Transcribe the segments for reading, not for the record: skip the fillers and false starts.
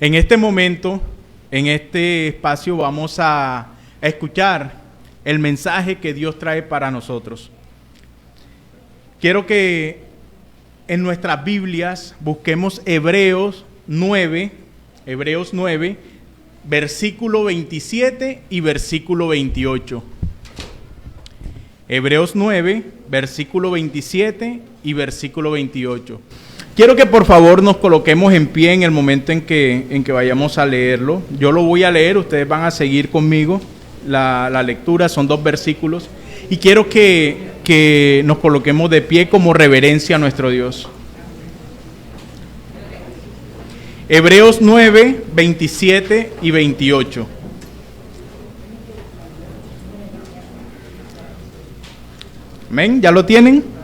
En este momento, en este espacio, vamos a escuchar el mensaje que Dios trae para nosotros. Quiero que en nuestras Biblias busquemos Hebreos 9, versículo 27 y versículo 28. Hebreos 9, versículo 27 y versículo 28. Quiero que por favor nos coloquemos en pie en el momento en que vayamos a leerlo. Yo lo voy a leer, ustedes van a seguir conmigo la lectura, son 2 versículos. Y quiero que nos coloquemos de pie como reverencia a nuestro Dios. Hebreos 9, 27 y 28. Amén, ¿ya lo tienen?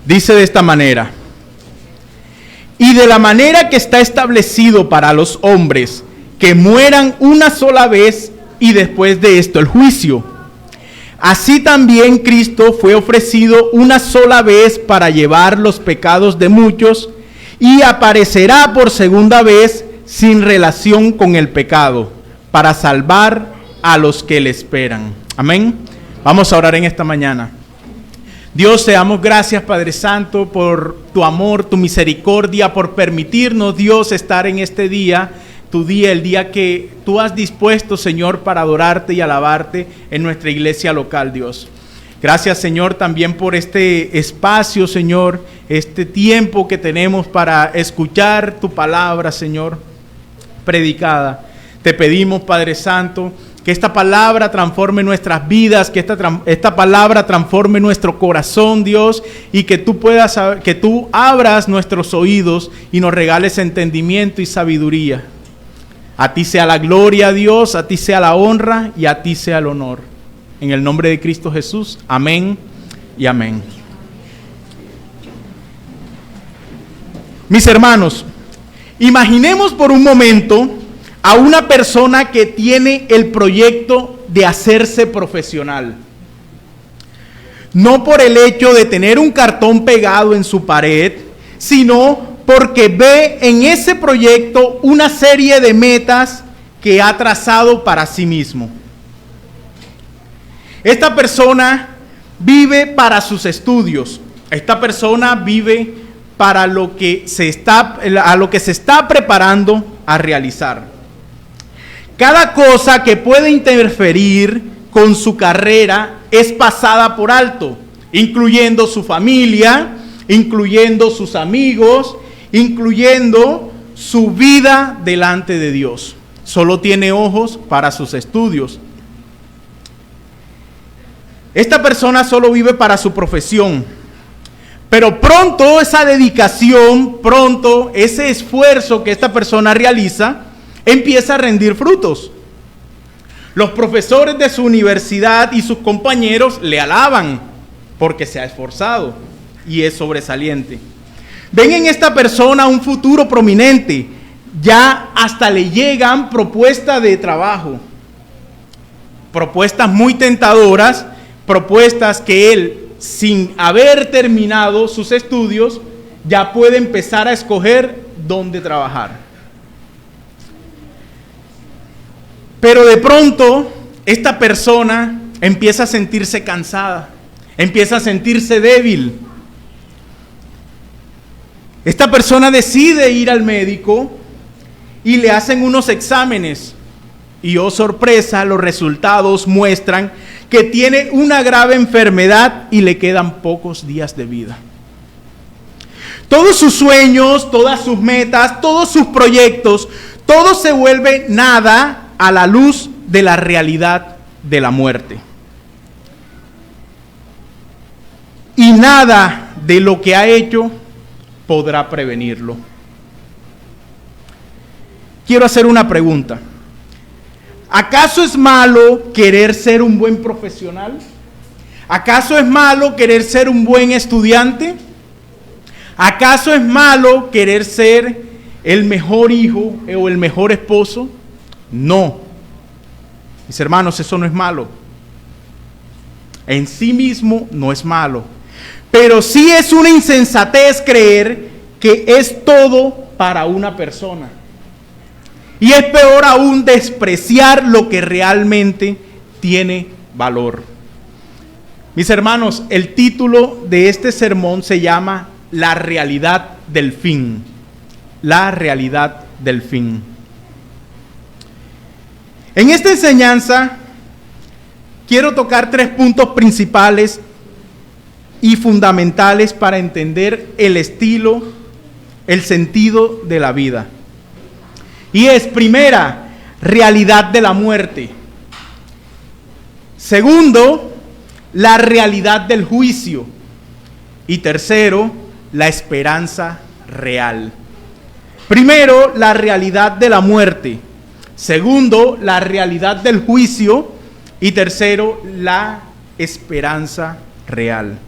Dice de esta manera: y de la manera que está establecido para los hombres que mueran una sola vez y después de esto el juicio, así también Cristo fue ofrecido una sola vez para llevar los pecados de muchos y aparecerá por segunda vez sin relación con el pecado para salvar a los que le esperan. Amén. Vamos a orar en esta mañana. Dios, te damos gracias, Padre Santo, por tu amor, tu misericordia, por permitirnos, Dios, estar en este día, tu día, el día que tú has dispuesto, Señor, para adorarte y alabarte en nuestra iglesia local, Dios. Gracias, Señor, también por este espacio, Señor, este tiempo que tenemos para escuchar tu palabra, Señor, predicada. Te pedimos, Padre Santo, que esta palabra transforme nuestras vidas, que esta palabra transforme nuestro corazón, Dios, y que tú abras nuestros oídos y nos regales entendimiento y sabiduría. A ti sea la gloria, Dios, a ti sea la honra y a ti sea el honor. En el nombre de Cristo Jesús, amén y amén. Mis hermanos, imaginemos por un momento a una persona que tiene el proyecto de hacerse profesional. No por el hecho de tener un cartón pegado en su pared, sino porque ve en ese proyecto una serie de metas que ha trazado para sí mismo. Esta persona vive para sus estudios. Esta persona vive para a lo que se está preparando a realizar. Cada cosa que puede interferir con su carrera es pasada por alto, incluyendo su familia, incluyendo sus amigos, incluyendo su vida delante de Dios. Solo tiene ojos para sus estudios. Esta persona solo vive para su profesión, pero pronto esa dedicación, pronto ese esfuerzo que esta persona realiza, empieza a rendir frutos. Los profesores de su universidad y sus compañeros le alaban porque se ha esforzado y es sobresaliente. Ven en esta persona un futuro prominente. Ya hasta le llegan propuestas de trabajo, propuestas muy tentadoras, propuestas que él, sin haber terminado sus estudios, ya puede empezar a escoger dónde trabajar. Pero de pronto, esta persona empieza a sentirse cansada, empieza a sentirse débil. Esta persona decide ir al médico y le hacen unos exámenes. Y oh sorpresa, los resultados muestran que tiene una grave enfermedad y le quedan pocos días de vida. Todos sus sueños, todas sus metas, todos sus proyectos, todo se vuelve nada a la luz de la realidad de la muerte. Y nada de lo que ha hecho podrá prevenirlo. Quiero hacer una pregunta. ¿Acaso es malo querer ser un buen profesional? ¿Acaso es malo querer ser un buen estudiante? ¿Acaso es malo querer ser el mejor hijo o el mejor esposo? No. Mis hermanos, eso no es malo. En sí mismo no es malo. Pero sí es una insensatez creer que es todo para una persona. Y es peor aún despreciar lo que realmente tiene valor. Mis hermanos, el título de este sermón se llama La realidad del fin. La realidad del fin. En esta enseñanza quiero tocar 3 puntos principales y fundamentales para entender el estilo, el sentido de la vida. Y es, primera, realidad de la muerte. Segundo, la realidad del juicio. Y tercero, la esperanza real. Primero, la realidad de la muerte. Segundo, la realidad del juicio. Y tercero, la esperanza real.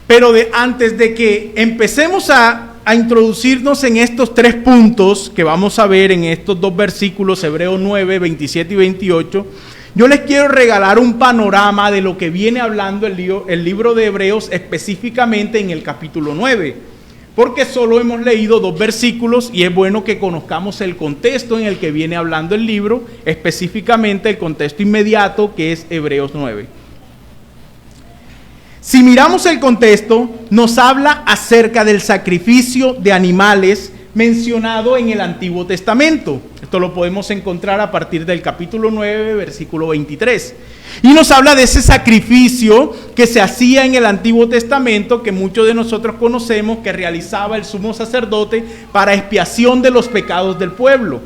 Pero antes de que empecemos a introducirnos en estos 3 puntos que vamos a ver en estos 2 versículos, Hebreos 9, 27 y 28, yo les quiero regalar un panorama de lo que viene hablando el libro de Hebreos, específicamente en el capítulo 9, porque solo hemos leído 2 versículos y es bueno que conozcamos el contexto en el que viene hablando el libro, específicamente el contexto inmediato que es Hebreos 9. Si miramos el contexto, nos habla acerca del sacrificio de animales mencionado en el Antiguo Testamento. Esto lo podemos encontrar a partir del capítulo 9, versículo 23. Y nos habla de ese sacrificio que se hacía en el Antiguo Testamento, que muchos de nosotros conocemos, que realizaba el sumo sacerdote para expiación de los pecados del pueblo.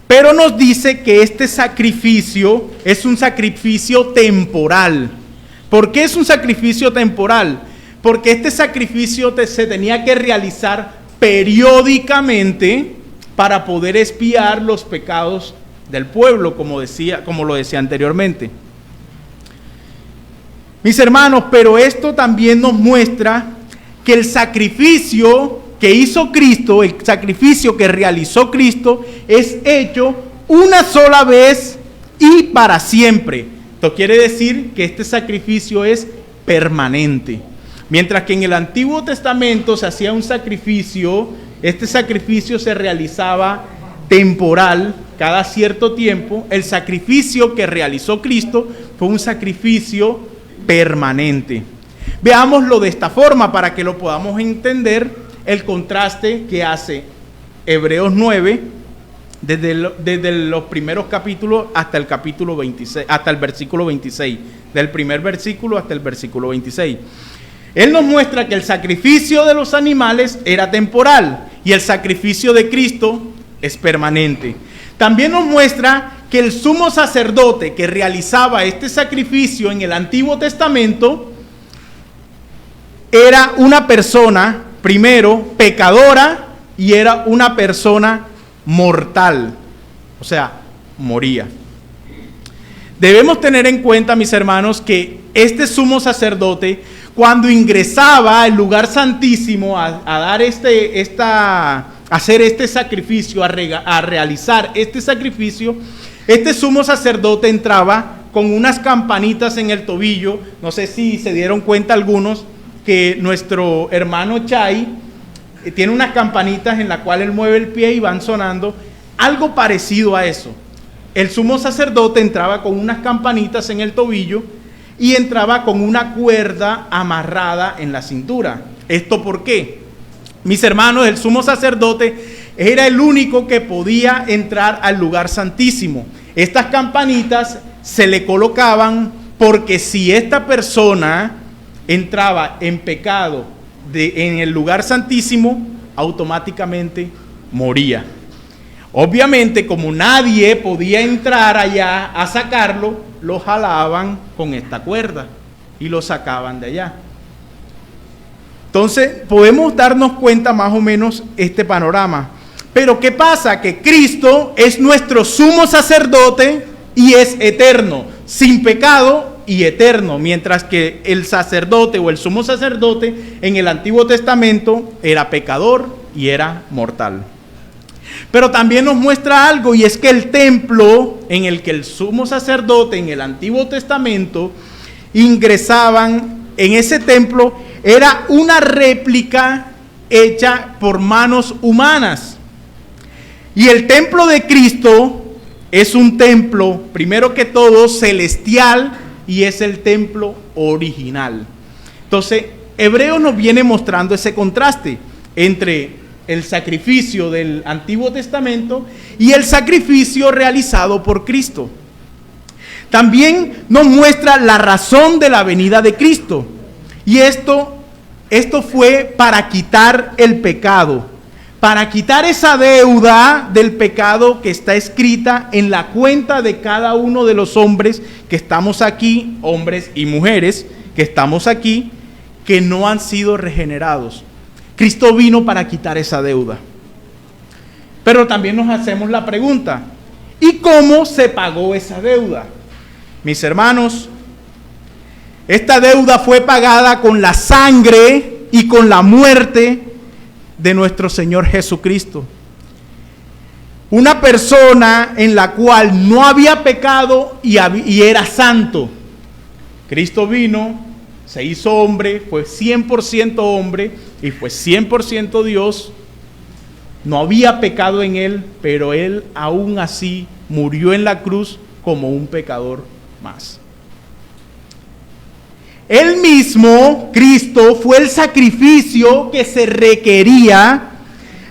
Pero nos dice que este sacrificio es un sacrificio temporal. ¿Por qué es un sacrificio temporal? Porque este sacrificio se tenía que realizar periódicamente para poder expiar los pecados del pueblo, como lo decía anteriormente. Mis hermanos, pero esto también nos muestra que el sacrificio que hizo Cristo, el sacrificio que realizó Cristo, es hecho una sola vez y para siempre. Esto quiere decir que este sacrificio es permanente. Mientras que en el Antiguo Testamento se hacía un sacrificio, este sacrificio se realizaba temporal, cada cierto tiempo. El sacrificio que realizó Cristo fue un sacrificio permanente. Veámoslo de esta forma para que lo podamos entender, el contraste que hace Hebreos 9, desde los primeros capítulos hasta el capítulo 26, hasta el versículo 26, del primer versículo hasta el versículo 26. Él nos muestra que el sacrificio de los animales era temporal y el sacrificio de Cristo es permanente. También nos muestra que el sumo sacerdote que realizaba este sacrificio en el Antiguo Testamento era una persona, primero, pecadora, y era una persona mortal, o sea, moría. Debemos tener en cuenta, mis hermanos, que este sumo sacerdote, cuando ingresaba al lugar santísimo a hacer este sacrificio, a realizar este sacrificio, este sumo sacerdote entraba con unas campanitas en el tobillo. No sé si se dieron cuenta algunos que nuestro hermano Chay tiene unas campanitas en las cuales él mueve el pie y van sonando. Algo parecido a eso. El sumo sacerdote entraba con unas campanitas en el tobillo y entraba con una cuerda amarrada en la cintura. ¿Esto por qué? Mis hermanos, el sumo sacerdote era el único que podía entrar al lugar santísimo. Estas campanitas se le colocaban porque si esta persona entraba en pecado en el lugar santísimo, automáticamente moría. Obviamente, como nadie podía entrar allá a sacarlo, lo jalaban con esta cuerda y lo sacaban de allá. Entonces, podemos darnos cuenta más o menos este panorama. Pero ¿qué pasa? Que Cristo es nuestro sumo sacerdote y es eterno, sin pecado y eterno, mientras que el sacerdote o el sumo sacerdote en el Antiguo Testamento era pecador y era mortal. Pero también nos muestra algo, y es que el templo en el que el sumo sacerdote en el Antiguo Testamento ingresaban, en ese templo era una réplica hecha por manos humanas. Y el templo de Cristo es un templo, primero que todo, celestial, y es el templo original. Entonces, Hebreos nos viene mostrando ese contraste entre el sacrificio del Antiguo Testamento y el sacrificio realizado por Cristo. También nos muestra la razón de la venida de Cristo. Y esto fue para quitar el pecado, para quitar esa deuda del pecado que está escrita en la cuenta de cada uno de los hombres que estamos aquí, hombres y mujeres que estamos aquí, que no han sido regenerados. Cristo vino para quitar esa deuda. Pero también nos hacemos la pregunta, ¿y cómo se pagó esa deuda? Mis hermanos, esta deuda fue pagada con la sangre y con la muerte de nuestro Señor Jesucristo. Una persona en la cual no había pecado y era santo. Cristo vino, se hizo hombre, fue 100% hombre y fue 100% Dios. No había pecado en él, pero él aún así murió en la cruz como un pecador más. Él mismo, Cristo, fue el sacrificio que se requería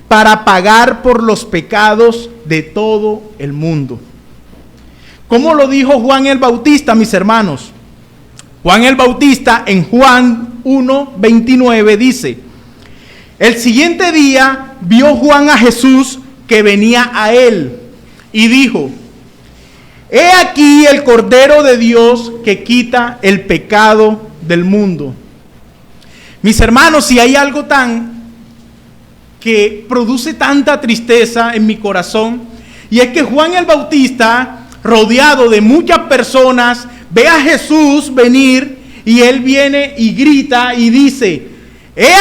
para pagar por los pecados de todo el mundo. ¿Cómo lo dijo Juan el Bautista, mis hermanos? Juan el Bautista en Juan 1:29 dice: el siguiente día vio Juan a Jesús que venía a él y dijo: he aquí el Cordero de Dios que quita el pecado del mundo. Mis hermanos, si hay algo que produce tanta tristeza en mi corazón, y es que Juan el Bautista, rodeado de muchas personas, ve a Jesús venir y él viene y grita y dice: he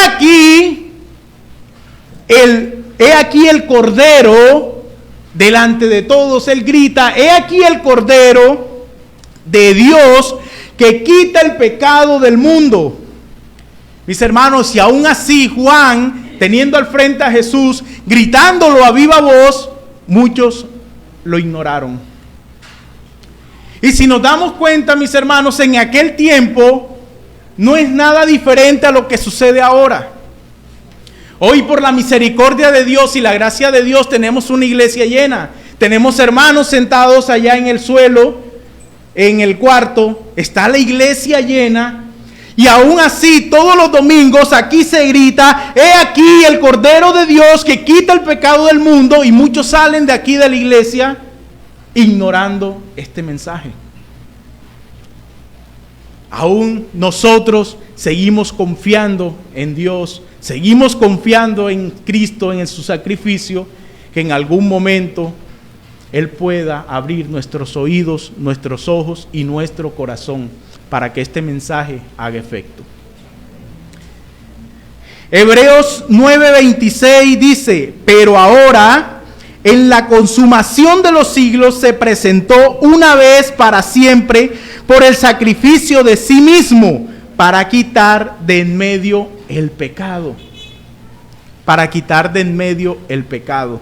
aquí el Cordero. Delante de todos él grita: he aquí el Cordero de Dios que quita el pecado del mundo. Mis hermanos, y aún así Juan, teniendo al frente a Jesús, gritándolo a viva voz, muchos lo ignoraron. Y si nos damos cuenta, mis hermanos, en aquel tiempo no es nada diferente a lo que sucede ahora. Hoy, por la misericordia de Dios y la gracia de Dios, tenemos una iglesia llena. Tenemos hermanos sentados allá en el suelo, en el cuarto. Está la iglesia llena. Y aún así, todos los domingos aquí se grita: he aquí el Cordero de Dios que quita el pecado del mundo. Y muchos salen de aquí de la iglesia ignorando este mensaje. Aún nosotros seguimos confiando en Dios. Seguimos confiando en Cristo, en su sacrificio, que en algún momento Él pueda abrir nuestros oídos, nuestros ojos y nuestro corazón para que este mensaje haga efecto. Hebreos 9:26 dice: pero ahora, en la consumación de los siglos, se presentó una vez para siempre por el sacrificio de sí mismo, para quitar de en medio el pecado. Para quitar de en medio el pecado.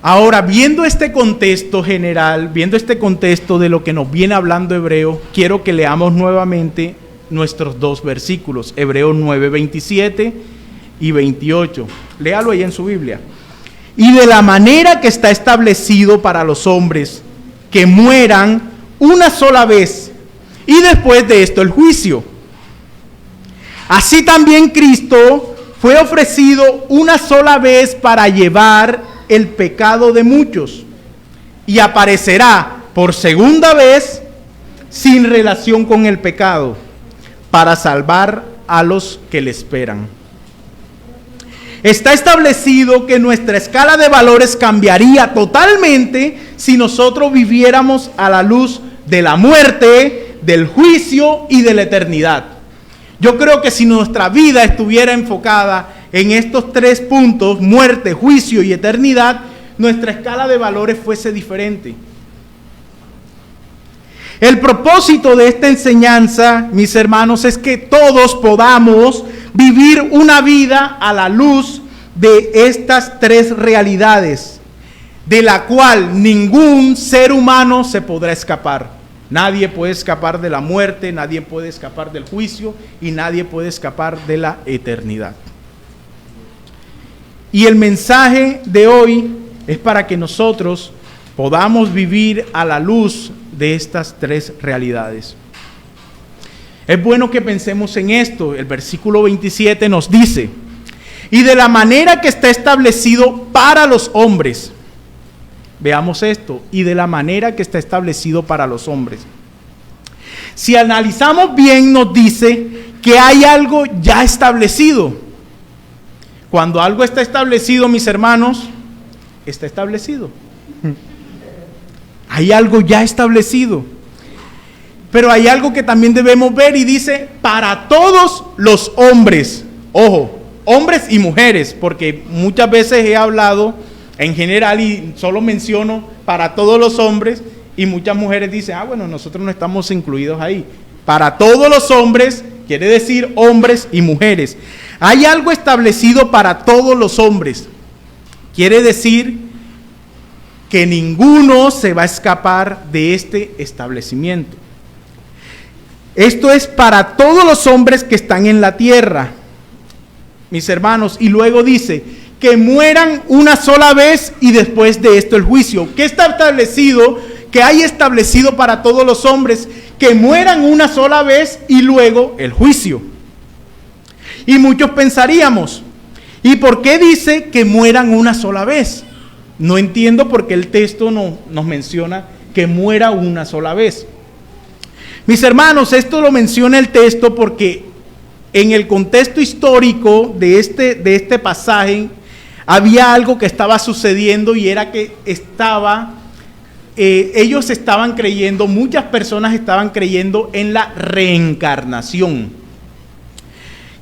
Ahora, viendo este contexto general, viendo este contexto de lo que nos viene hablando Hebreo, quiero que leamos nuevamente nuestros dos versículos, Hebreos 9:27 y 28. Léalo ahí en su Biblia. Y de la manera que está establecido para los hombres que mueran una sola vez, y después de esto el juicio. Así también Cristo fue ofrecido una sola vez para llevar el pecado de muchos, y aparecerá por segunda vez sin relación con el pecado, para salvar a los que le esperan. Está establecido que nuestra escala de valores cambiaría totalmente si nosotros viviéramos a la luz de la muerte, del juicio y de la eternidad. Yo creo que si nuestra vida estuviera enfocada en estos tres puntos, muerte, juicio y eternidad, nuestra escala de valores fuese diferente. El propósito de esta enseñanza, mis hermanos, es que todos podamos vivir una vida a la luz de estas tres realidades, de la cual ningún ser humano se podrá escapar. Nadie puede escapar de la muerte, nadie puede escapar del juicio y nadie puede escapar de la eternidad. Y el mensaje de hoy es para que nosotros podamos vivir a la luz de estas tres realidades. Es bueno que pensemos en esto. El versículo 27 nos dice: y de la manera que está establecido para los hombres. Veamos esto: y de la manera que está establecido para los hombres. Si analizamos bien, nos dice que hay algo ya establecido. Cuando algo está establecido, mis hermanos, está establecido. Hay algo ya establecido. Pero hay algo que también debemos ver y dice: para todos los hombres. Ojo, hombres y mujeres, porque muchas veces he hablado en general y solo menciono para todos los hombres y muchas mujeres dicen: bueno, nosotros no estamos incluidos ahí. Para todos los hombres quiere decir hombres y mujeres. Hay algo establecido para todos los hombres. Quiere decir que ninguno se va a escapar de este establecimiento. Esto es para todos los hombres que están en la tierra, mis hermanos. Y luego dice: que mueran una sola vez y después de esto el juicio. ¿Qué está establecido? Que hay establecido para todos los hombres, que mueran una sola vez y luego el juicio. Y muchos pensaríamos: ¿y por qué dice que mueran una sola vez? No entiendo por qué el texto no nos menciona que muera una sola vez. Mis hermanos, esto lo menciona el texto porque en el contexto histórico de este pasaje había algo que estaba sucediendo, y era que ellos estaban creyendo, muchas personas estaban creyendo en la reencarnación.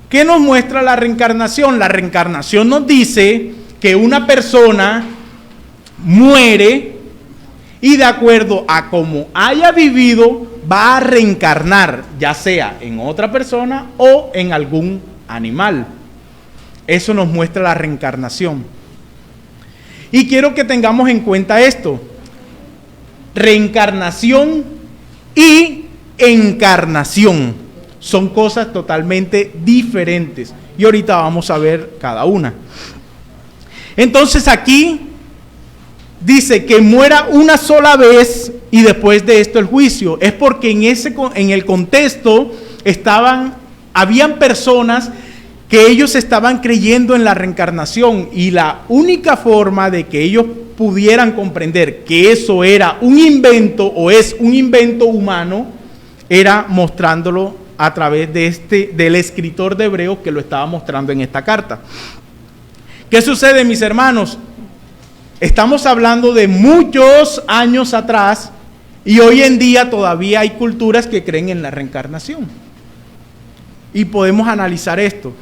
¿Qué nos muestra la reencarnación? La reencarnación nos dice que una persona muere y de acuerdo a cómo haya vivido va a reencarnar, ya sea en otra persona o en algún animal. Eso nos muestra la reencarnación. Y quiero que tengamos en cuenta esto: reencarnación y encarnación son cosas totalmente diferentes, y ahorita vamos a ver cada una. Entonces aquí dice que muera una sola vez y después de esto el juicio. Es porque en el contexto habían personas que ellos estaban creyendo en la reencarnación, y la única forma de que ellos pudieran comprender que eso era un invento o es un invento humano era mostrándolo a través del escritor de Hebreos, que lo estaba mostrando en esta carta. ¿Qué sucede, mis hermanos? Estamos hablando de muchos años atrás, y hoy en día todavía hay culturas que creen en la reencarnación. Y podemos analizar esto.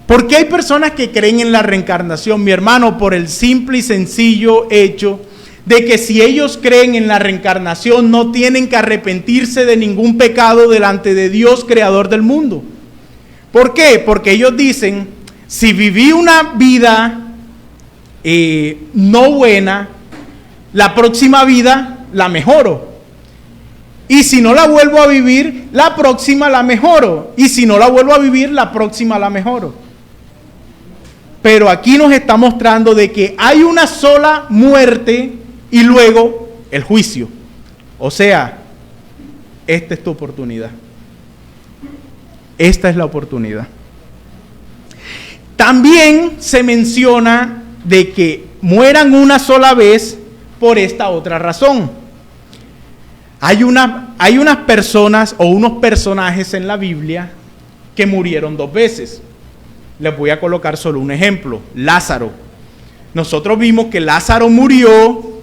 ¿Por qué hay personas que creen en la reencarnación, mi hermano? Por el simple y sencillo hecho de que si ellos creen en la reencarnación, no tienen que arrepentirse de ningún pecado delante de Dios, creador del mundo. ¿Por qué? Porque ellos dicen: si viví una vida no buena, la próxima vida la mejoro. Y si no la vuelvo a vivir, la próxima la mejoro. Y si no la vuelvo a vivir, la próxima la mejoro. Pero aquí nos está mostrando de que hay una sola muerte y luego el juicio. O sea, esta es tu oportunidad. Esta es la oportunidad. También se menciona de que mueran una sola vez por esta otra razón. Hay unas personas o unos personajes en la Biblia que murieron dos veces. Les voy a colocar solo un ejemplo: Lázaro. Nosotros vimos que Lázaro murió,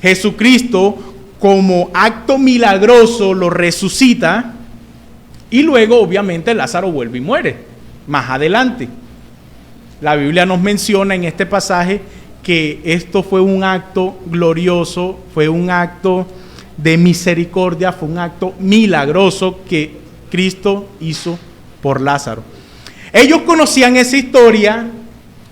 Jesucristo como acto milagroso lo resucita, y luego obviamente Lázaro vuelve y muere más adelante. La Biblia nos menciona en este pasaje que esto fue un acto glorioso, fue un acto de misericordia, fue un acto milagroso que Cristo hizo por Lázaro. Ellos conocían esa historia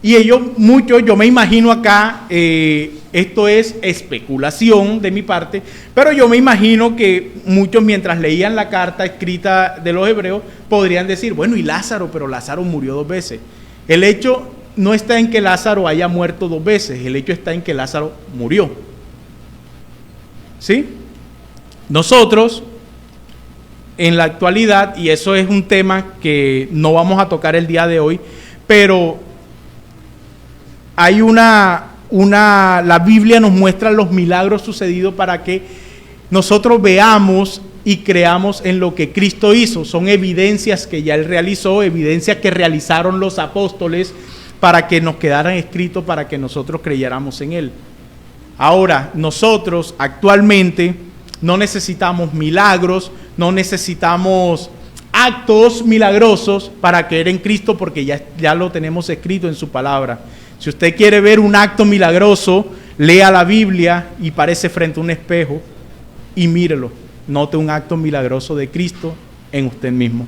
y muchos, yo me imagino acá, esto es especulación de mi parte, pero yo me imagino que muchos mientras leían la carta escrita de los hebreos podrían decir, bueno, y Lázaro, pero Lázaro murió 2 veces. El hecho no está en que Lázaro haya muerto 2 veces, el hecho está en que Lázaro murió. ¿Sí? Nosotros, en la actualidad, y eso es un tema que no vamos a tocar el día de hoy, pero hay la Biblia nos muestra los milagros sucedidos para que nosotros veamos y creamos en lo que Cristo hizo. Son evidencias que ya Él realizó, evidencias que realizaron los apóstoles para que nos quedaran escritos, para que nosotros creyéramos en Él. Ahora, nosotros actualmente no necesitamos milagros, no necesitamos actos milagrosos para creer en Cristo, porque ya lo tenemos escrito en su palabra. Si usted quiere ver un acto milagroso, lea la Biblia y párese frente a un espejo y mírelo. Note un acto milagroso de Cristo en usted mismo.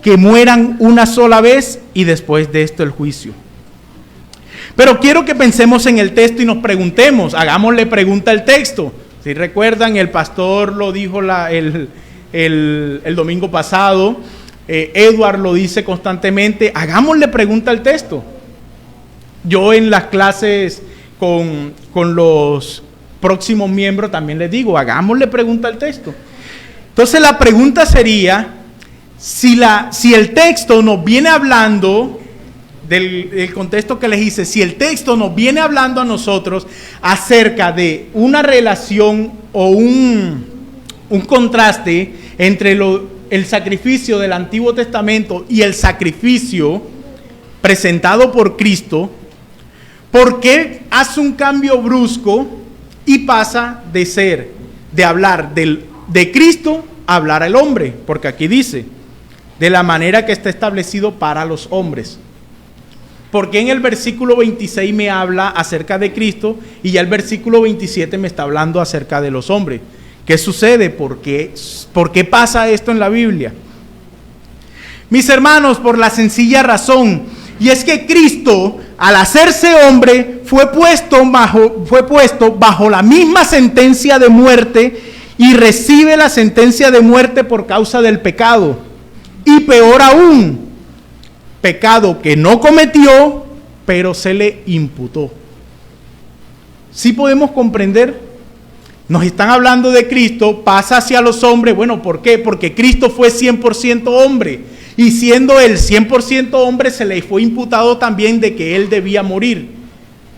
Que mueran una sola vez y después de esto el juicio. Pero quiero que pensemos en el texto y nos preguntemos, hagámosle pregunta al texto. Si recuerdan, el pastor lo dijo el domingo pasado, Edward lo dice constantemente, hagámosle pregunta al texto. Yo en las clases con los próximos miembros también les digo, hagámosle pregunta al texto. Entonces la pregunta sería, si el texto nos viene hablando del contexto que les hice, si el texto nos viene hablando a nosotros acerca de una relación o un contraste entre el sacrificio del Antiguo Testamento y el sacrificio presentado por Cristo, ¿por qué hace un cambio brusco y pasa de hablar de Cristo a hablar al hombre? Porque aquí dice, de la manera que está establecido para los hombres. Porque en el versículo 26 me habla acerca de Cristo y ya el versículo 27 me está hablando acerca de los hombres. ¿Qué sucede? ¿Por qué pasa esto en la Biblia? Mis hermanos, por la sencilla razón, y es que Cristo, al hacerse hombre, fue puesto bajo la misma sentencia de muerte y recibe la sentencia de muerte por causa del pecado. Y peor aún, pecado que no cometió, pero se le imputó. ¿Sí podemos comprender? Nos están hablando de Cristo, pasa hacia los hombres. Bueno, ¿por qué? Porque Cristo fue 100% hombre. Y siendo él 100% hombre, se le fue imputado también de que él debía morir.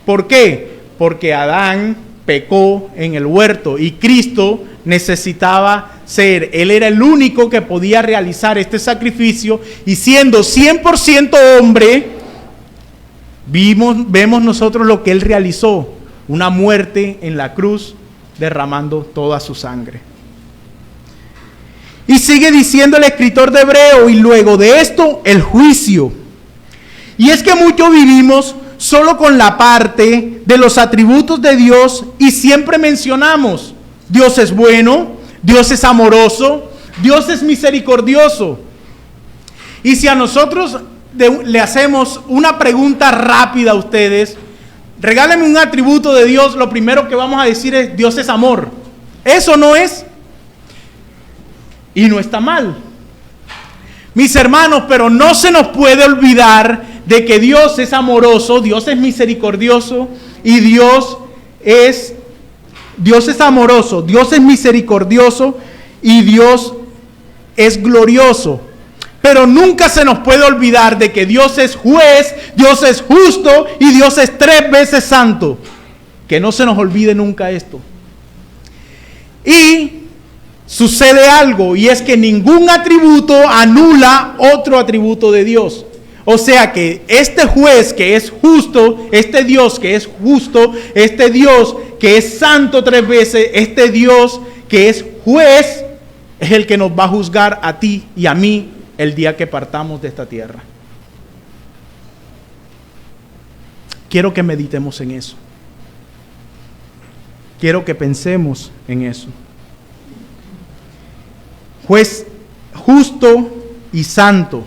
¿Por qué? Porque Adán pecó en el huerto y Cristo necesitaba él era el único que podía realizar este sacrificio, y siendo 100% hombre, vemos nosotros lo que él realizó, una muerte en la cruz, derramando toda su sangre. Y sigue diciendo el escritor de Hebreo, y luego de esto, el juicio. Y es que muchos vivimos solo con la parte de los atributos de Dios y siempre mencionamos, Dios es bueno, Dios es amoroso, Dios es misericordioso. Y si a nosotros le hacemos una pregunta rápida a ustedes, regálenme un atributo de Dios, lo primero que vamos a decir es, Dios es amor. ¿Eso no es? Y no está mal. Mis hermanos, pero no se nos puede olvidar de que Dios es amoroso, Dios es misericordioso y Dios es amoroso, Dios es misericordioso y Dios es glorioso. Pero nunca se nos puede olvidar de que Dios es juez, Dios es justo y Dios es 3 veces santo. Que no se nos olvide nunca esto. Y sucede algo, y es que ningún atributo anula otro atributo de Dios. O sea que este juez que es justo, este Dios que es justo, este Dios que es santo 3 veces, este Dios que es juez, es el que nos va a juzgar a ti y a mí el día que partamos de esta tierra. Quiero que meditemos en eso. Quiero que pensemos en eso. Juez justo y santo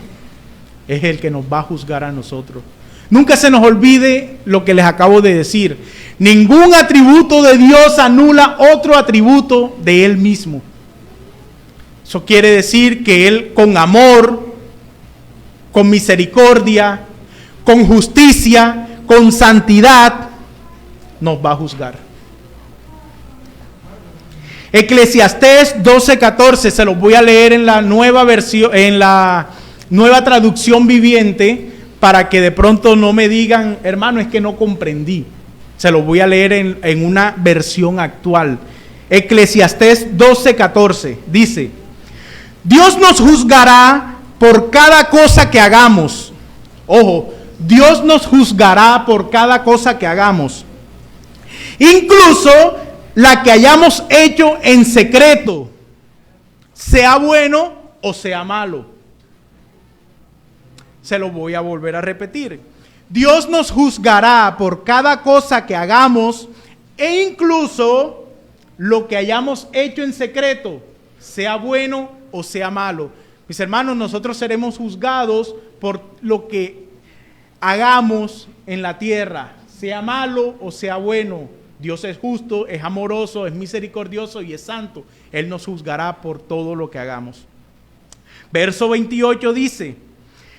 es el que nos va a juzgar a nosotros. Nunca se nos olvide lo que les acabo de decir. Ningún atributo de Dios anula otro atributo de Él mismo. Eso quiere decir que Él con amor, con misericordia, con justicia, con santidad, nos va a juzgar. Eclesiastés 12:14, se los voy a leer en la nueva versión, en la nueva traducción viviente, para que de pronto no me digan, hermano, es que no comprendí. Se los voy a leer en una versión actual. Eclesiastés 12:14 dice: Dios nos juzgará por cada cosa que hagamos. Ojo, Dios nos juzgará por cada cosa que hagamos, incluso la que hayamos hecho en secreto, sea bueno o sea malo. Se lo voy a volver a repetir. Dios nos juzgará por cada cosa que hagamos e incluso lo que hayamos hecho en secreto, sea bueno o sea malo. Mis hermanos, nosotros seremos juzgados por lo que hagamos en la tierra, sea malo o sea bueno. Dios es justo, es amoroso, es misericordioso y es santo. Él nos juzgará por todo lo que hagamos. Verso 28 dice: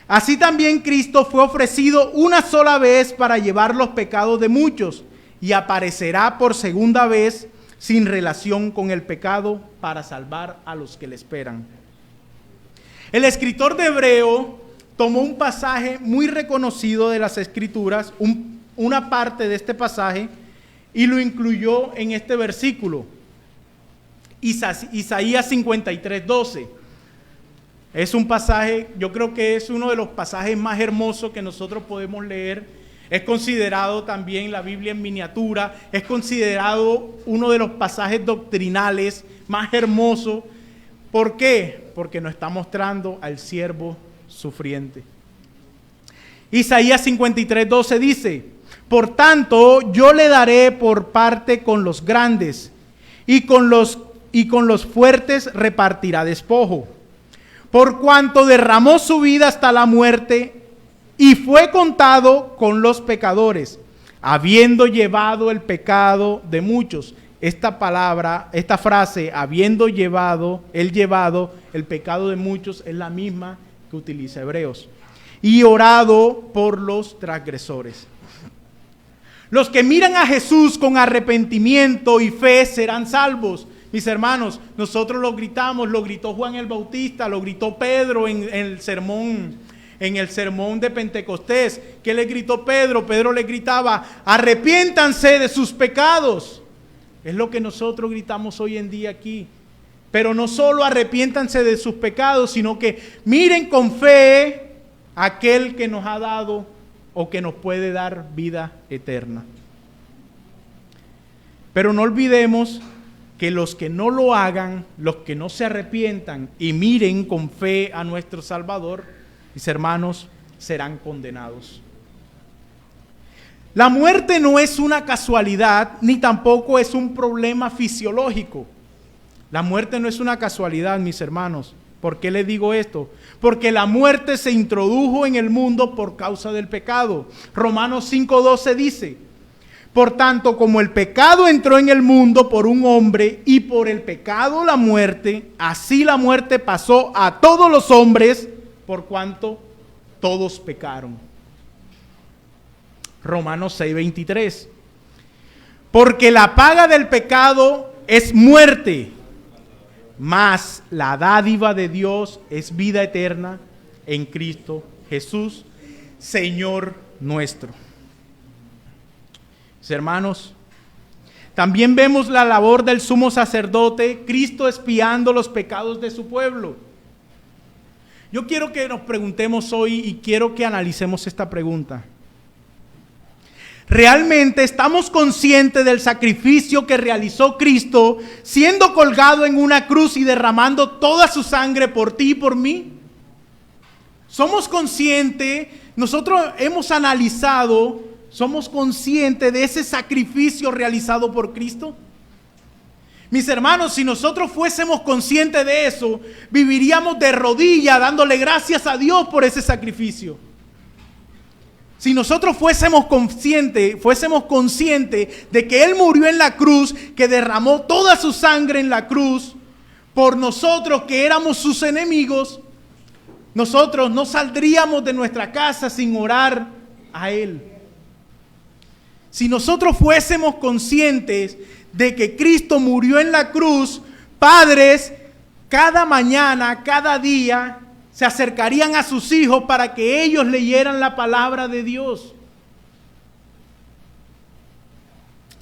Así también Cristo fue ofrecido una sola vez para llevar los pecados de muchos, y aparecerá por segunda vez sin relación con el pecado para salvar a los que le esperan. El escritor de Hebreo tomó un pasaje muy reconocido de las Escrituras, una parte de este pasaje, y lo incluyó en este versículo, Isaías 53:12. Es un pasaje, yo creo que es uno de los pasajes más hermosos que nosotros podemos leer. Es considerado también la Biblia en miniatura, es considerado uno de los pasajes doctrinales más hermosos. ¿Por qué? Porque nos está mostrando al siervo sufriente. Isaías 53:12 dice: Por tanto, yo le daré por parte con los grandes, y con los fuertes repartirá despojo. Por cuanto derramó su vida hasta la muerte, y fue contado con los pecadores, habiendo llevado el pecado de muchos. Esta frase, habiendo llevado el pecado de muchos, es la misma que utiliza Hebreos. Y orado por los transgresores. Los que miran a Jesús con arrepentimiento y fe serán salvos. Mis hermanos, nosotros lo gritamos, lo gritó Juan el Bautista, lo gritó Pedro en el sermón de Pentecostés. ¿Qué le gritó Pedro? Pedro le gritaba: arrepiéntanse de sus pecados. Es lo que nosotros gritamos hoy en día aquí. Pero no solo arrepiéntanse de sus pecados, sino que miren con fe a aquel que nos ha dado o que nos puede dar vida eterna. Pero no olvidemos que los que no lo hagan, los que no se arrepientan y miren con fe a nuestro Salvador, mis hermanos, serán condenados. La muerte no es una casualidad, ni tampoco es un problema fisiológico. La muerte no es una casualidad, mis hermanos. ¿Por qué les digo esto? Porque la muerte se introdujo en el mundo por causa del pecado. Romanos 5:12 dice: Por tanto, como el pecado entró en el mundo por un hombre, y por el pecado la muerte, así la muerte pasó a todos los hombres, por cuanto todos pecaron. Romanos 6:23. Porque la paga del pecado es muerte, mas la dádiva de Dios es vida eterna en Cristo Jesús, Señor nuestro. Mis hermanos, también vemos la labor del sumo sacerdote, Cristo expiando los pecados de su pueblo. Yo quiero que nos preguntemos hoy y quiero que analicemos esta pregunta. ¿Realmente estamos conscientes del sacrificio que realizó Cristo siendo colgado en una cruz y derramando toda su sangre por ti y por mí? ¿Somos conscientes? Nosotros hemos analizado, ¿somos conscientes de ese sacrificio realizado por Cristo? Mis hermanos, si nosotros fuésemos conscientes de eso, viviríamos de rodillas dándole gracias a Dios por ese sacrificio. Si nosotros fuésemos conscientes de que Él murió en la cruz, que derramó toda su sangre en la cruz, por nosotros que éramos sus enemigos, nosotros no saldríamos de nuestra casa sin orar a Él. Si nosotros fuésemos conscientes de que Cristo murió en la cruz, padres, cada mañana, cada día, se acercarían a sus hijos para que ellos leyeran la palabra de Dios.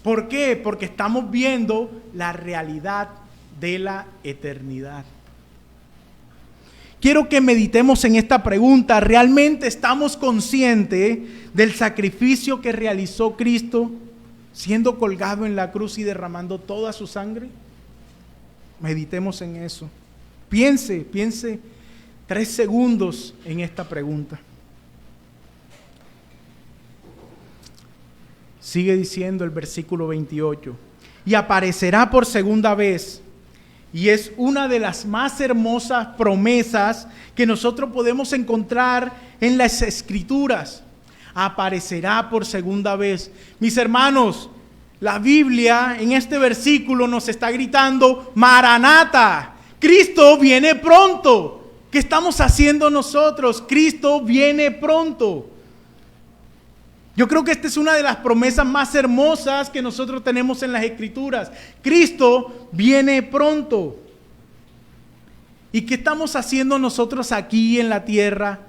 ¿Por qué? Porque estamos viendo la realidad de la eternidad. Quiero que meditemos en esta pregunta. ¿Realmente estamos conscientes del sacrificio que realizó Cristo siendo colgado en la cruz y derramando toda su sangre? Meditemos en eso. Piense 3 segundos en esta pregunta. Sigue diciendo el versículo 28. Y aparecerá por segunda vez. Y es una de las más hermosas promesas que nosotros podemos encontrar en las Escrituras. Aparecerá por segunda vez. Mis hermanos, la Biblia en este versículo nos está gritando: Maranata, Cristo viene pronto. ¿Qué estamos haciendo nosotros? Cristo viene pronto. Yo creo que esta es una de las promesas más hermosas que nosotros tenemos en las Escrituras. Cristo viene pronto. ¿Y qué estamos haciendo nosotros aquí en la tierra?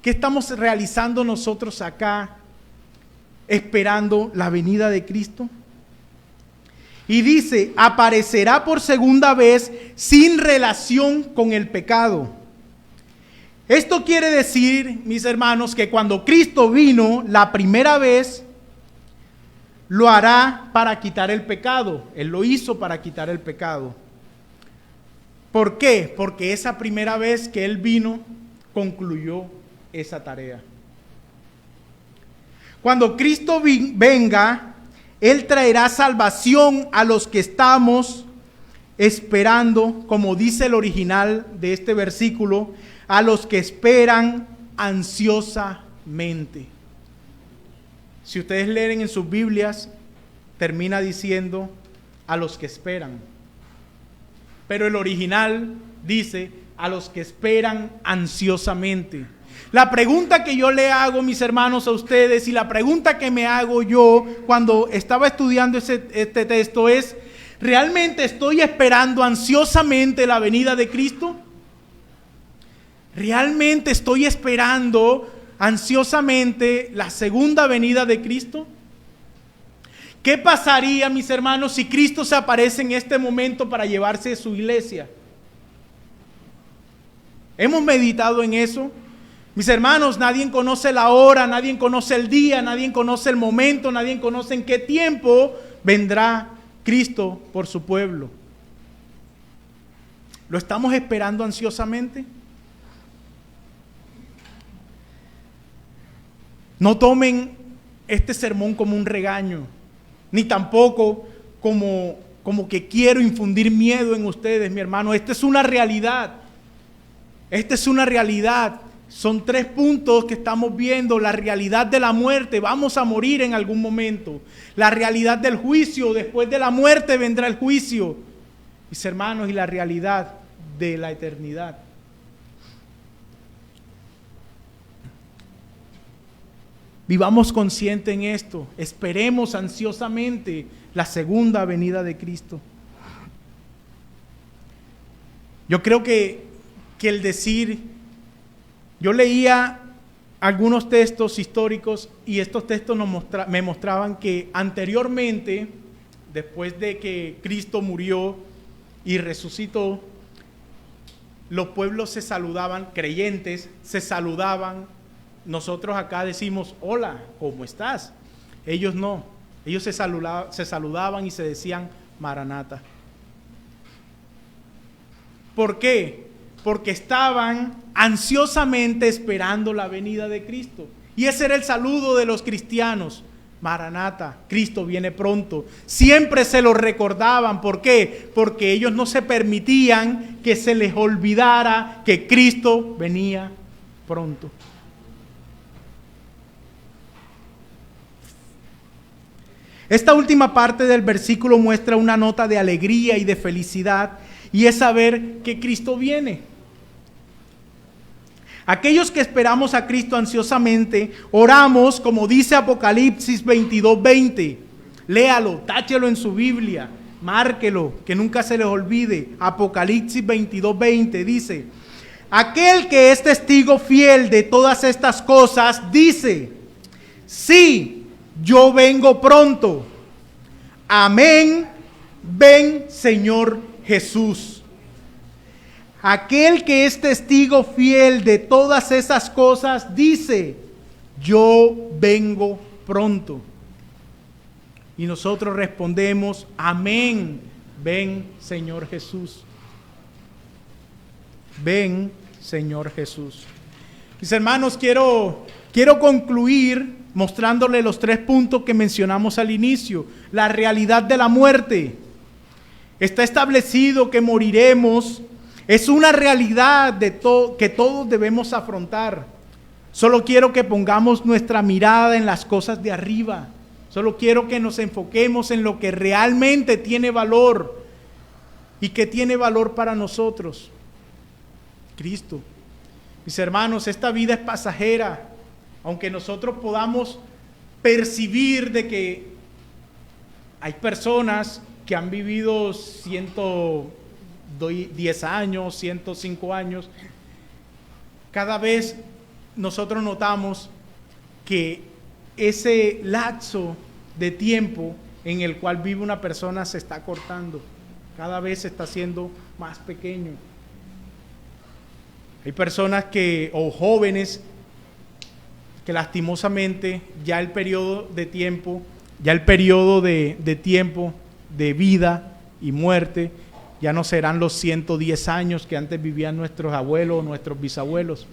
¿Qué estamos realizando nosotros acá, esperando la venida de Cristo? Y dice, aparecerá por segunda vez sin relación con el pecado. Esto quiere decir, mis hermanos, que cuando Cristo vino la primera vez, lo hará para quitar el pecado. Él lo hizo para quitar el pecado. ¿Por qué? Porque esa primera vez que Él vino, concluyó esa tarea. Cuando Cristo venga, Él traerá salvación a los que estamos esperando, como dice el original de este versículo, a los que esperan ansiosamente. Si ustedes leen en sus Biblias, termina diciendo a los que esperan. Pero el original dice a los que esperan ansiosamente. La pregunta que yo le hago, mis hermanos, a ustedes, y la pregunta que me hago yo cuando estaba estudiando este texto es: ¿realmente estoy esperando ansiosamente la venida de Cristo? ¿Realmente estoy esperando ansiosamente la segunda venida de Cristo? ¿Qué pasaría, mis hermanos, si Cristo se aparece en este momento para llevarse su iglesia? ¿Hemos meditado en eso? Mis hermanos, nadie conoce la hora, nadie conoce el día, nadie conoce el momento, nadie conoce en qué tiempo vendrá Cristo por su pueblo. ¿Lo estamos esperando ansiosamente? No tomen este sermón como un regaño, ni tampoco como que quiero infundir miedo en ustedes, mi hermano. Esta es una realidad. Esta es una realidad. Son 3 puntos que estamos viendo: la realidad de la muerte, vamos a morir en algún momento; la realidad del juicio, después de la muerte vendrá el juicio, mis hermanos; y la realidad de la eternidad. Vivamos conscientes en esto. Esperemos ansiosamente la segunda venida de Cristo. Yo creo que el decir, yo leía algunos textos históricos y estos textos me mostraban que anteriormente, después de que Cristo murió y resucitó, los pueblos se saludaban, creyentes se saludaban. Nosotros acá decimos: hola, ¿cómo estás? Ellos no. Ellos se saludaban y se decían: Maranata. ¿Por qué? Porque estaban ansiosamente esperando la venida de Cristo. Y ese era el saludo de los cristianos: Maranata, Cristo viene pronto. Siempre se lo recordaban. ¿Por qué? Porque ellos no se permitían que se les olvidara que Cristo venía pronto. Esta última parte del versículo muestra una nota de alegría y de felicidad, y es saber que Cristo viene. Aquellos que esperamos a Cristo ansiosamente, oramos como dice Apocalipsis 22:20. Léalo, táchelo en su Biblia, márquelo, que nunca se les olvide. Apocalipsis 22:20 dice: aquel que es testigo fiel de todas estas cosas dice: sí, yo vengo pronto. Amén. Ven, Señor Jesús. Aquel que es testigo fiel de todas esas cosas dice: yo vengo pronto. Y nosotros respondemos: amén. Ven, Señor Jesús. Ven, Señor Jesús. Mis hermanos, quiero concluir mostrándole los 3 puntos que mencionamos al inicio. La realidad de la muerte. Está establecido que moriremos. Es una realidad que todos debemos afrontar. Solo quiero que pongamos nuestra mirada en las cosas de arriba. Solo quiero que nos enfoquemos en lo que realmente tiene valor y que tiene valor para nosotros. Cristo. Mis hermanos, esta vida es pasajera. Aunque nosotros podamos percibir de que hay personas que han vivido 110 años, 105 años, cada vez nosotros notamos que ese lapso de tiempo en el cual vive una persona se está cortando, cada vez se está haciendo más pequeño. Hay personas o jóvenes que lastimosamente ya el periodo de tiempo de vida y muerte ya no serán los 110 años que antes vivían nuestros abuelos o nuestros bisabuelos.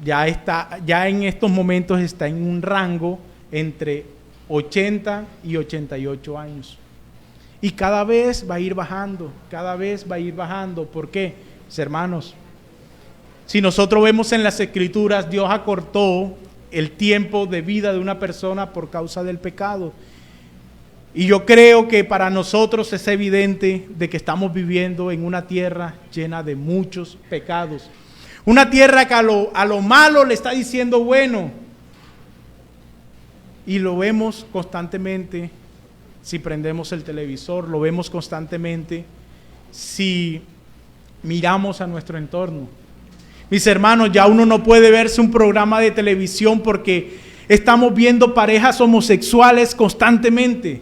Ya en estos momentos está en un rango entre 80 y 88 años. Y cada vez va a ir bajando, ¿Por qué? Mis hermanos, si nosotros vemos en las Escrituras, Dios acortó el tiempo de vida de una persona por causa del pecado. Y yo creo que para nosotros es evidente de que estamos viviendo en una tierra llena de muchos pecados. Una tierra que a lo malo le está diciendo bueno. Y lo vemos constantemente si prendemos el televisor, lo vemos constantemente si miramos a nuestro entorno. Mis hermanos, ya uno no puede verse un programa de televisión porque estamos viendo parejas homosexuales constantemente.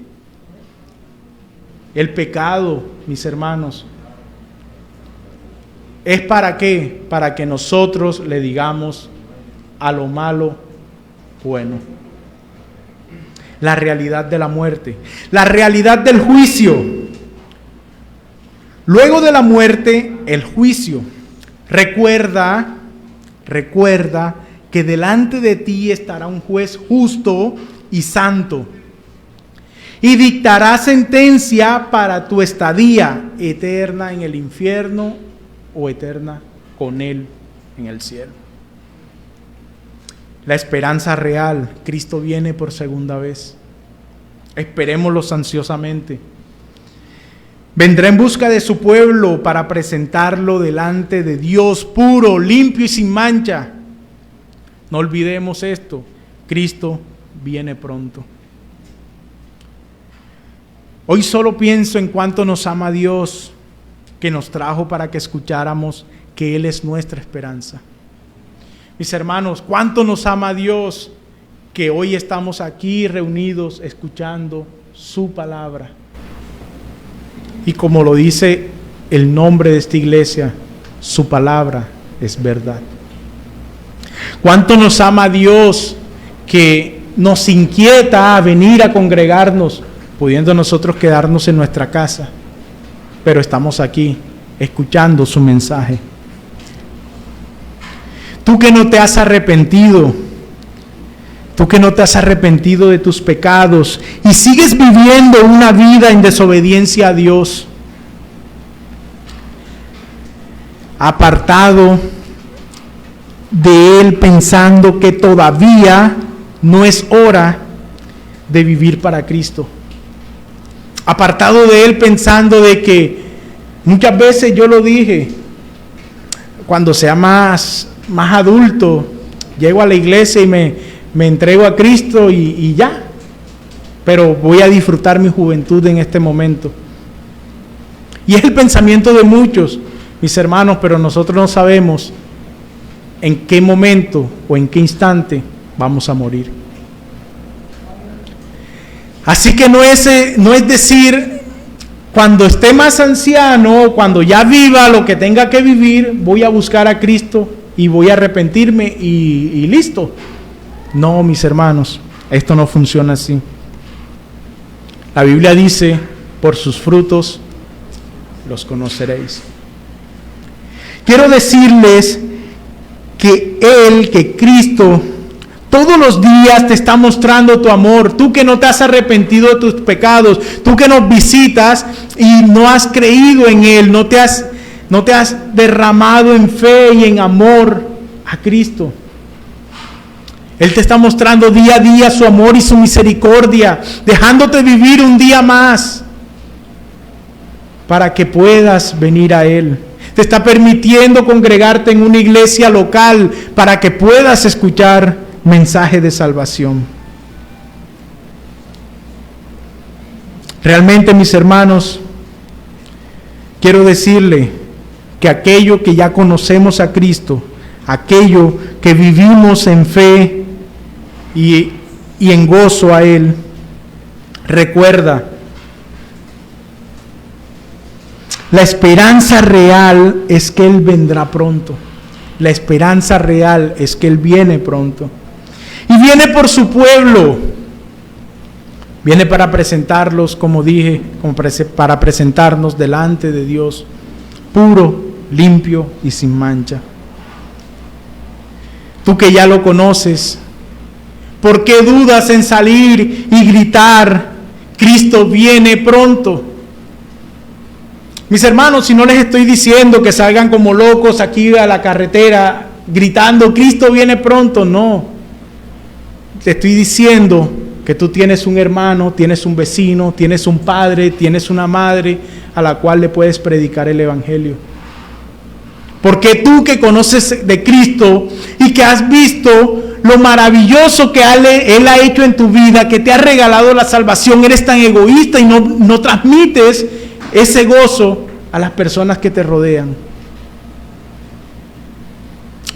El pecado, mis hermanos, ¿es para qué? Para que nosotros le digamos a lo malo bueno. La realidad de la muerte, la realidad del juicio. Luego de la muerte, el juicio. Recuerda que delante de ti estará un juez justo y santo, y dictará sentencia para tu estadía eterna en el infierno o eterna con Él en el cielo. La esperanza real, Cristo viene por segunda vez. Esperémoslo ansiosamente. Vendrá en busca de su pueblo para presentarlo delante de Dios puro, limpio y sin mancha. No olvidemos esto, Cristo viene pronto. Hoy solo pienso en cuánto nos ama Dios, que nos trajo para que escucháramos que Él es nuestra esperanza. Mis hermanos, cuánto nos ama Dios, que hoy estamos aquí reunidos escuchando su palabra. Y como lo dice el nombre de esta iglesia, su palabra es verdad. Cuánto nos ama Dios, que nos inquieta a venir a congregarnos, pudiendo nosotros quedarnos en nuestra casa, pero estamos aquí escuchando su mensaje. Tú que no te has arrepentido, Tú que no te has arrepentido de tus pecados y sigues viviendo una vida en desobediencia a Dios, apartado de Él pensando que todavía no es hora de vivir para Cristo. Apartado de Él pensando de que muchas veces yo lo dije, cuando sea más adulto, llego a la iglesia y me entrego a Cristo y ya, pero voy a disfrutar mi juventud en este momento. Y es el pensamiento de muchos, mis hermanos, pero nosotros no sabemos en qué momento o en qué instante vamos a morir. Así que no es decir, cuando esté más anciano, cuando ya viva lo que tenga que vivir, voy a buscar a Cristo y voy a arrepentirme y listo. No, mis hermanos, esto no funciona así. La Biblia dice, por sus frutos los conoceréis. Quiero decirles que Cristo, todos los días te está mostrando tu amor. Tú que no te has arrepentido de tus pecados, tú que nos visitas y no has creído en Él, no te has derramado en fe y en amor a Cristo. Él te está mostrando día a día su amor y su misericordia, dejándote vivir un día más para que puedas venir a Él. Te está permitiendo congregarte en una iglesia local para que puedas escuchar mensaje de salvación. Realmente, mis hermanos, quiero decirle que aquello que ya conocemos a Cristo, aquello que vivimos en fe y en gozo a Él, recuerda, la esperanza real es que Él vendrá pronto. La esperanza real es que Él viene pronto. Y viene por su pueblo. Viene para presentarlos, como dije, para presentarnos delante de Dios, puro, limpio y sin mancha. Tú que ya lo conoces, ¿por qué dudas en salir y gritar, Cristo viene pronto? Mis hermanos, si no les estoy diciendo que salgan como locos aquí a la carretera gritando, Cristo viene pronto, no. Te estoy diciendo que tú tienes un hermano, tienes un vecino, tienes un padre, tienes una madre a la cual le puedes predicar el Evangelio. Porque tú que conoces de Cristo y que has visto lo maravilloso que Él ha hecho en tu vida, que te ha regalado la salvación, eres tan egoísta y no transmites ese gozo a las personas que te rodean.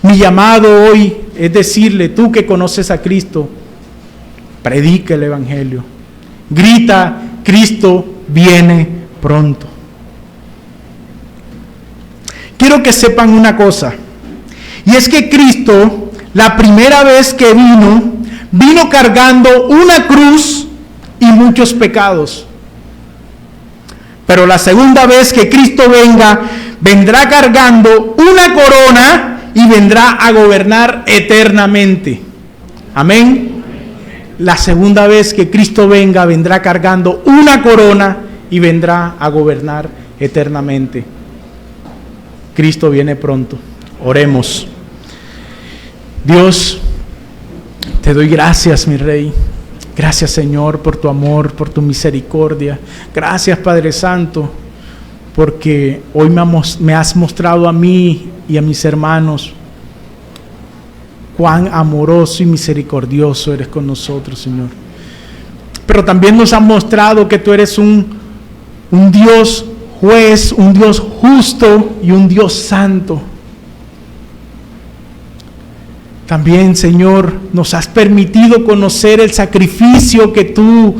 Mi llamado hoy es decirle, tú que conoces a Cristo, predica el Evangelio. Grita, Cristo viene pronto. Quiero que sepan una cosa, y es que Cristo, la primera vez que vino cargando una cruz y muchos pecados. Pero la segunda vez que Cristo vendrá cargando una corona y vendrá a gobernar eternamente. Amén. La segunda vez que Cristo vendrá cargando una corona y vendrá a gobernar eternamente. Cristo viene pronto. Oremos. Dios, te doy gracias, mi Rey. Gracias, Señor, por tu amor, por tu misericordia. Gracias, Padre Santo, porque hoy me has mostrado a mí y a mis hermanos cuán amoroso y misericordioso eres con nosotros, Señor. Pero también nos has mostrado que tú eres un Dios juez, un Dios justo y un Dios santo. También, Señor, nos has permitido conocer el sacrificio que tú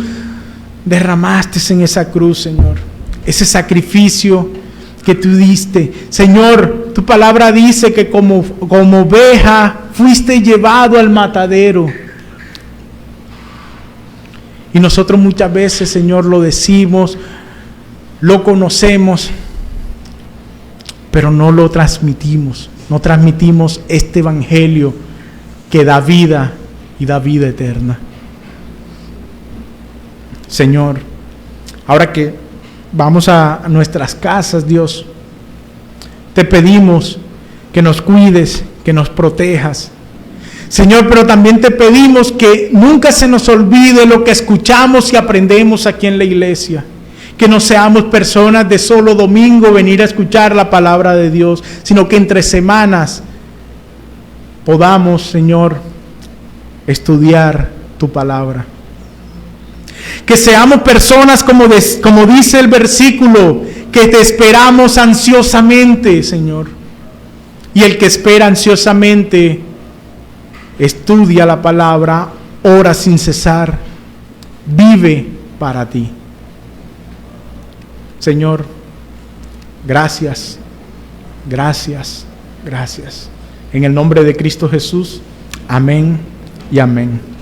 derramaste en esa cruz, Señor. Ese sacrificio que tú diste. Señor, tu palabra dice que como oveja fuiste llevado al matadero. Y nosotros muchas veces, Señor, lo decimos, lo conocemos, pero no lo transmitimos. No transmitimos este evangelio que da vida y da vida eterna. Señor, ahora que vamos a nuestras casas, Dios, te pedimos que nos cuides, que nos protejas. Señor, pero también te pedimos que nunca se nos olvide lo que escuchamos y aprendemos aquí en la iglesia. Que no seamos personas de solo domingo venir a escuchar la palabra de Dios, sino que entre semanas podamos, Señor, estudiar tu palabra. Que seamos personas como dice el versículo, que te esperamos ansiosamente, Señor. Y el que espera ansiosamente estudia la palabra, ora sin cesar, vive para ti. Señor, gracias, gracias, gracias. En el nombre de Cristo Jesús, amén y amén.